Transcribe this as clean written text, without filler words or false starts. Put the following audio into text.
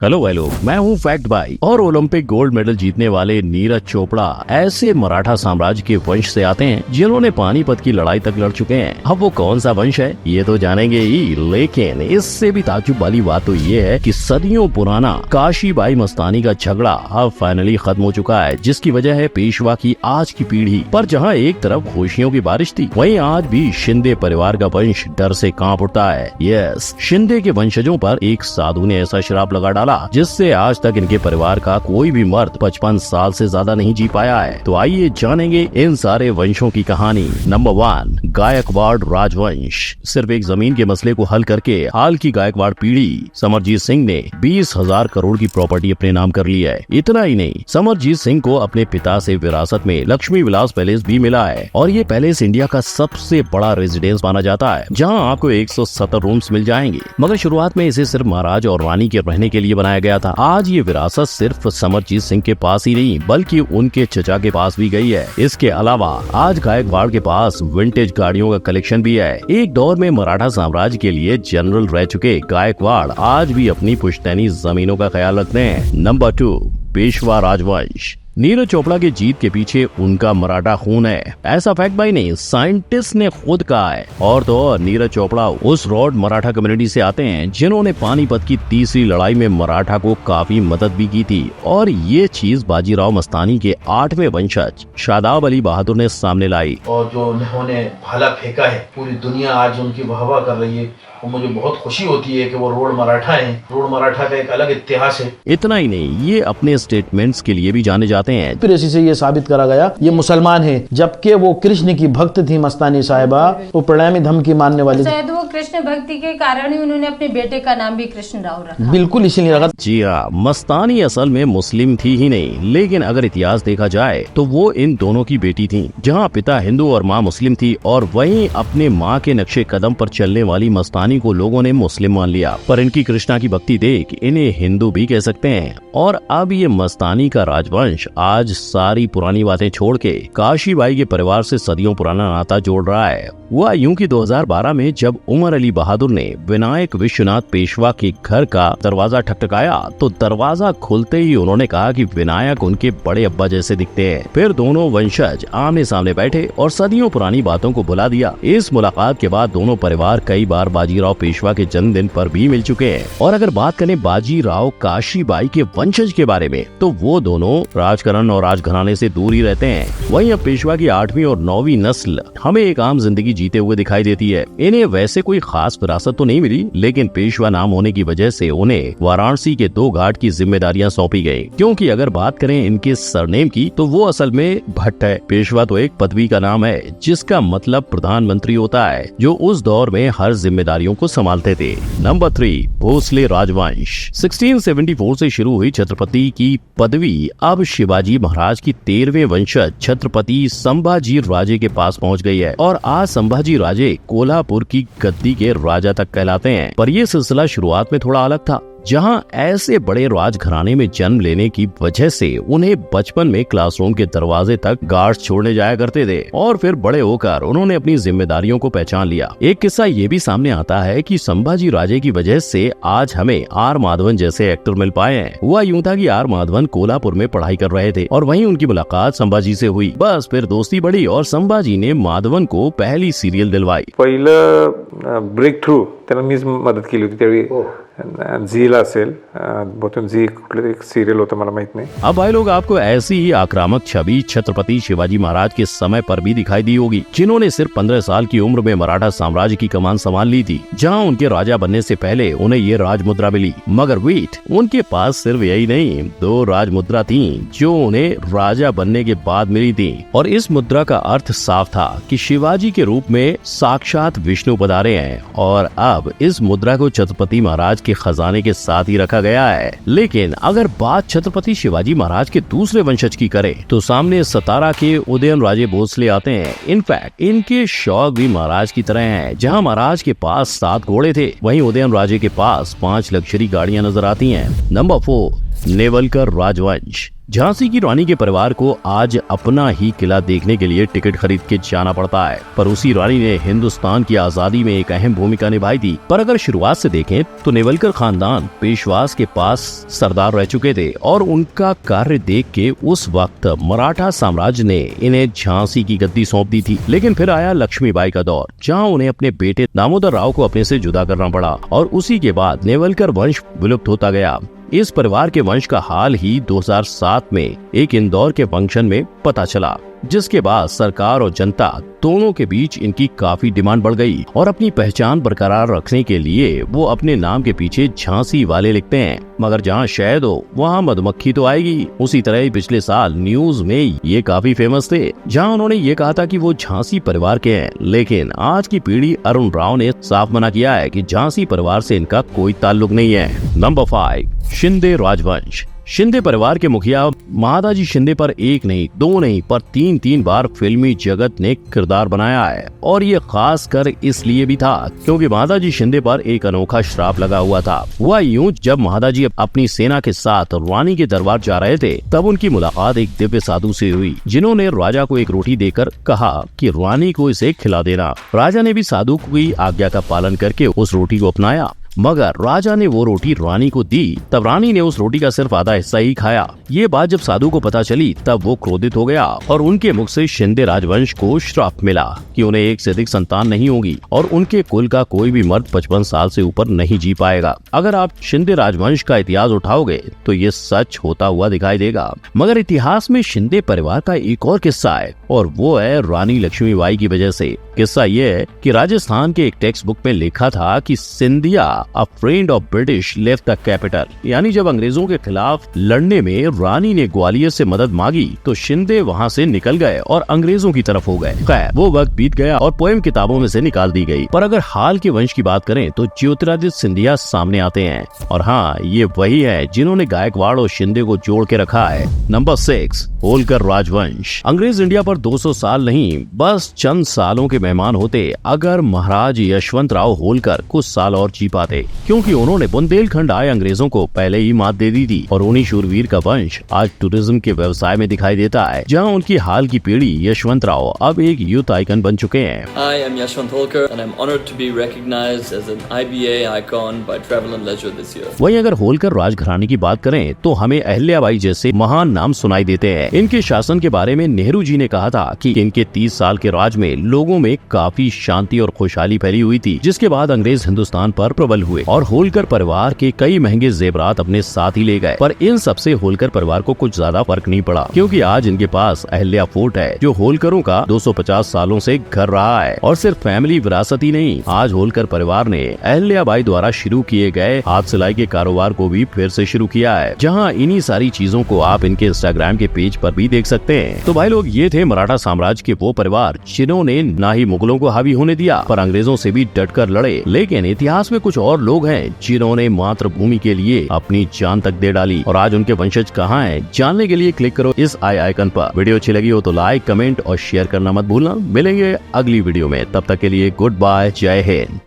Hello hello, मैं हूँ fact भाई। और ओलंपिक गोल्ड मेडल जीतने वाले नीरज चोपड़ा ऐसे मराठा साम्राज्य के वंश से आते हैं जिन्होंने पानीपत की लड़ाई तक लड़ चुके हैं। अब वो कौन सा वंश है ये तो जानेंगे ही, लेकिन इससे भी ताज्जुब वाली बात तो ये है कि सदियों पुराना काशीबाई मस्तानी का झगड़ा अब फाइनली खत्म हो चुका है, जिसकी वजह है पेशवा की आज की पीढ़ी। पर जहाँ एक तरफ खुशियों की बारिश थी, वहीं आज भी शिंदे परिवार का वंश डर से कांप उठता है। यस, शिंदे के वंशजों पर एक साधु ने ऐसा श्राप लगा डाला जिससे आज तक इनके परिवार का कोई भी मर्द 55 साल से ज्यादा नहीं जी पाया है। तो आइए जानेंगे इन सारे वंशों की कहानी। नंबर 1, गायकवाड़ राजवंश। सिर्फ एक जमीन के मसले को हल करके हाल की गायकवाड़ पीढ़ी समरजीत सिंह ने 20,000 करोड़ की प्रॉपर्टी अपने नाम कर ली है। इतना ही नहीं, समरजीत सिंह को अपने पिता से विरासत में लक्ष्मी विलास पैलेस भी मिला है और ये पैलेस इंडिया का सबसे बड़ा रेजिडेंस माना जाता है, जहाँ आपको 170 रूम्स मिल जाएंगे। मगर शुरुआत में इसे सिर्फ महाराज और रानी के रहने के लिए बनाया गया था। आज ये विरासत सिर्फ समरजीत सिंह के पास ही नहीं बल्कि उनके चचा के पास भी गई है। इसके अलावा आज गायकवाड़ के पास विंटेज गाड़ियों का कलेक्शन भी है। एक दौर में मराठा साम्राज्य के लिए जनरल रह चुके गायकवाड़ आज भी अपनी पुश्तैनी जमीनों का ख्याल रखते हैं। नंबर 2, पेशवा राजवंश। नीरज चोपड़ा की जीत के पीछे उनका मराठा खून है, ऐसा फैक्ट भाई नहीं, साइंटिस्ट ने खुद कहा है। और तो और नीरज चोपड़ा उस रॉड मराठा कम्युनिटी से आते हैं जिन्होंने पानीपत की तीसरी लड़ाई में मराठा को काफी मदद भी की थी। और ये चीज बाजीराव मस्तानी के 8वें वंशज शादाब अली बहादुर ने सामने लाई। और जो उन्होंने भाला फेंका है, पूरी दुनिया आज उनकी वाहवाह कर रही है। और मुझे बहुत खुशी होती है कि वो रोड मराठा हैं। रोड मराठा का एक अलग इतिहास है। इतना ही नहीं, ये अपने स्टेटमेंट्स के लिए भी जाने जाते हैं। फिर इसी से ये साबित करा गया ये मुसलमान है, जबकि वो कृष्ण की भक्त थी। मस्तानी साहिबा वो प्रणामी धर्म की मानने वाली थी। शायद वो कृष्ण भक्ति के कारण ही उन्होंने अपने बेटे का नाम भी कृष्ण राव रखा। बिल्कुल इसीलिए रखा। जी हाँ, मस्तानी असल में मुस्लिम थी ही नहीं, लेकिन अगर इतिहास देखा जाए तो वो इन दोनों की बेटी थी। जहाँ पिता हिंदू और माँ मुस्लिम थी, और वहीं अपने माँ के नक्शे कदम पर चलने वाली मस्तानी को लोगों ने मुस्लिम मान लिया। पर इनकी कृष्णा की भक्ति देख इन्हें हिंदू भी कह सकते हैं। और अब ये मस्तानी का राजवंश आज सारी पुरानी बातें छोड़ के काशीबाई के परिवार से सदियों पुराना नाता जोड़ रहा है। हुआ यूं कि 2012 में जब उमर अली बहादुर ने विनायक विश्वनाथ पेशवा के घर का दरवाजा ठकठकाया तो दरवाजा खुलते ही उन्होंने कहा कि विनायक उनके बड़े अब्बा जैसे दिखते हैं। फिर दोनों वंशज आमने सामने बैठे और सदियों पुरानी बातों को बुला दिया। इस मुलाकात के बाद दोनों परिवार कई बार बाजीराव पेशवा के जन्मदिन पर भी मिल चुके हैं। और अगर बात करें बाजीराव काशीबाई के वंशज के बारे में तो वो दोनों राजकरण और राजघराने से दूर ही रहते हैं। वहीं अब पेशवा की 8वीं और 9वीं नस्ल हमें एक आम जिंदगी जीते हुए दिखाई देती है। इन्हें वैसे कोई खास विरासत तो नहीं मिली, लेकिन पेशवा नाम होने की वजह से उन्हें वाराणसी के 2 घाट की जिम्मेदारियां सौंपी गयी। क्योंकि अगर बात करें इनके सरनेम की तो वो असल में भट्ट है। पेशवा तो एक पदवी का नाम है जिसका मतलब प्रधानमंत्री होता है, जो उस दौर में हर जिम्मेदारियों को संभालते थे। नंबर 3, भोसले राजवंश। 1674 से शुरू हुई छत्रपति की पदवी अब शिवाजी महाराज की 13वें वंशज छत्रपति संभाजी राजे के पास पहुंच गई है। और आज संभाजी राजे कोल्हापुर की गद्दी के राजा तक कहलाते हैं। पर यह सिलसिला शुरुआत में थोड़ा अलग था, जहां ऐसे बड़े राजघराने में जन्म लेने की वजह से उन्हें बचपन में क्लासरूम के दरवाजे तक गार्ड्स छोड़ने जाया करते थे। और फिर बड़े होकर उन्होंने अपनी जिम्मेदारियों को पहचान लिया। एक किस्सा ये भी सामने आता है कि संभाजी राजे की वजह से आज हमें आर माधवन जैसे एक्टर मिल पाए हैं। हुआ यूं था कि आर माधवन कोल्हापुर में पढ़ाई कर रहे थे और वहीं उनकी मुलाकात संभाजी से हुई। बस फिर दोस्ती बढ़ी और संभाजी ने माधवन को पहली सीरियल दिलवाई। पहिलं ब्रेक थ्रू त्यांना मीच मदत केली होती त्यावेळी। झीला असेल, बहुतेक झी कुठलं एक सिरियल होतं मला माहित नाही। अब भाई लोग, आपको ऐसी ही आक्रामक छवि छत्रपति शिवाजी महाराज के समय पर भी दिखाई दी होगी, जिन्होंने सिर्फ 15 साल की उम्र में मराठा साम्राज्य की कमान संभाल ली थी, जहां उनके राजा बनने से पहले उन्हें ये राजमुद्रा मिली। मगर वेट, उनके पास सिर्फ यही नहीं, 2 राजमुद्रा थी जो उन्हें राजा बनने के बाद मिली थी। और इस मुद्रा का अर्थ साफ था कि शिवाजी के रूप में साक्षात विष्णु पधारे हैं। और अब इस मुद्रा को छत्रपति महाराज के खजाने के साथ ही रखा गया है। लेकिन अगर बात छत्रपति शिवाजी महाराज के दूसरे वंशज की करें तो सामने सतारा के उदयन राजे भोसले आते हैं। इनफैक्ट इनके शौक भी महाराज की तरह हैं। जहां महाराज के पास 7 घोड़े थे, वहीं उदयन राजे के पास 5 लग्जरी गाड़ियां नजर आती हैं। नंबर 4, नेवलकर राजवंश। झांसी की रानी के परिवार को आज अपना ही किला देखने के लिए टिकट खरीद के जाना पड़ता है, पर उसी रानी ने हिंदुस्तान की आजादी में एक अहम भूमिका निभाई थी। पर अगर शुरुआत से देखें तो नेवलकर खानदान पेशवास के पास सरदार रह चुके थे और उनका कार्य देख के उस वक्त मराठा साम्राज्य ने इन्हें झांसी की गद्दी सौंप दी थी। लेकिन फिर आया लक्ष्मीबाई का दौर, जहाँ उन्हें अपने बेटे दामोदर राव को अपने से जुदा करना पड़ा और उसी के बाद नेवलकर वंश विलुप्त होता गया। इस परिवार के वंश का हाल ही 2007 में एक इंदौर के फंक्शन में पता चला, जिसके बाद सरकार और जनता दोनों के बीच इनकी काफी डिमांड बढ़ गई और अपनी पहचान बरकरार रखने के लिए वो अपने नाम के पीछे झांसी वाले लिखते हैं। मगर जहाँ शहद हो वहाँ मधुमक्खी तो आएगी। उसी तरह ही पिछले साल न्यूज में ये काफी फेमस थे, जहाँ उन्होंने ये कहा था कि वो झांसी परिवार के हैं। लेकिन आज की पीढ़ी अरुण राव ने साफ मना किया है कि झांसी परिवार से इनका कोई ताल्लुक नहीं है। नंबर 5, शिंदे राजवंश। शिंदे परिवार के मुखिया महादाजी शिंदे पर एक नहीं, दो नहीं, पर तीन बार फिल्मी जगत ने किरदार बनाया है। और ये खास कर इसलिए भी था क्योंकि महादाजी शिंदे पर एक अनोखा श्राप लगा हुआ था। हुआ यूं, जब महादाजी अपनी सेना के साथ रानी के दरबार जा रहे थे, तब उनकी मुलाकात एक दिव्य साधु से हुई, जिन्होंने राजा को एक रोटी देकर कहा कि रानी को इसे खिला देना। राजा ने भी साधु की आज्ञा का पालन करके उस रोटी को अपनाया। मगर राजा ने वो रोटी रानी को दी, तब रानी ने उस रोटी का सिर्फ आधा हिस्सा ही खाया। ये बात जब साधु को पता चली, तब वो क्रोधित हो गया और उनके मुख से शिंदे राजवंश को श्राप मिला कि उन्हें एक से अधिक संतान नहीं होगी और उनके कुल का कोई भी मर्द 55 साल से ऊपर नहीं जी पाएगा। अगर आप शिंदे राजवंश का इतिहास उठाओगे तो ये सच होता हुआ दिखाई देगा। मगर इतिहास में शिंदे परिवार का एक और किस्सा है और वो है रानी लक्ष्मीबाई की वजह से। किस्सा ये है कि राजस्थान के एक टेक्स्ट बुक में लिखा था कि सिंधिया अ friend of British left the capital, यानी जब अंग्रेजों के खिलाफ लड़ने में रानी ने ग्वालियर से मदद मांगी तो शिंदे वहां से निकल गए और अंग्रेजों की तरफ हो गए। खैर, वो वक्त बीत गया और पोएम किताबों में से निकाल दी गई। पर अगर हाल के वंश की बात करें तो ज्योतिरादित्य सिंधिया सामने आते हैं और हाँ, ये वही है जिन्होंने गायकवाड़ और शिंदे को जोड़ के रखा है। नंबर 6, होलकर राजवंश। अंग्रेज इंडिया पर 200 साल नहीं, बस चंद सालों के मेहमान होते अगर महाराज यशवंत राव होलकर कुछ साल और जी पाते, क्योंकि उन्होंने बुंदेलखंड आए अंग्रेजों को पहले ही मात दे दी थी। और उन्हीं शूरवीर का वंश आज टूरिज्म के व्यवसाय में दिखाई देता है, जहां उनकी हाल की पीढ़ी यशवंत राव अब एक यूथ आइकन बन चुके हैं। I am Yashwant Holkar and I'm honored to be recognized as an IBA icon by Travel and Leisure this year. वहीं अगर होलकर राजघराने की बात करें तो हमें अहिल्याबाई जैसे महान नाम सुनाई देते हैं। इनके शासन के बारे में नेहरू जी ने कहा था कि इनके 30 साल के राज में लोगों में काफी शांति और खुशहाली फैली हुई थी, जिसके बाद अंग्रेज हिंदुस्तान पर प्रबल हुए और होलकर परिवार के कई महंगे जेवरात अपने साथ ही ले गए। पर इन सबसे होलकर परिवार को कुछ ज्यादा फर्क नहीं पड़ा, क्योंकि आज इनके पास अहिल्या फोर्ट है, जो होलकरों का 250 सालों से घर रहा है। और सिर्फ फैमिली विरासत ही नहीं, आज होलकर परिवार ने अहिल्याबाई द्वारा शुरू किए गए हाथ सिलाई के कारोबार को भी फिर से शुरू किया है, जहां इन्हीं सारी चीजों को आप इनके इंस्टाग्राम के पेज पर भी देख सकते हैं। तो भाई लोग, ये थे मराठा साम्राज्य के वो परिवार जिन्होंने ना ही मुगलों को हावी होने दिया, पर अंग्रेजों से भी डटकर लड़े। लेकिन इतिहास में कुछ और लोग हैं जिन्होंने मातृभूमि के लिए अपनी जान तक दे डाली, और आज उनके वंशज कहाँ हैं, जानने के लिए क्लिक करो इस आई आइकन पर। वीडियो अच्छी लगी हो तो लाइक, कमेंट और शेयर करना मत भूलना। मिलेंगे अगली वीडियो में, तब तक के लिए गुड बाय, जय हिंद।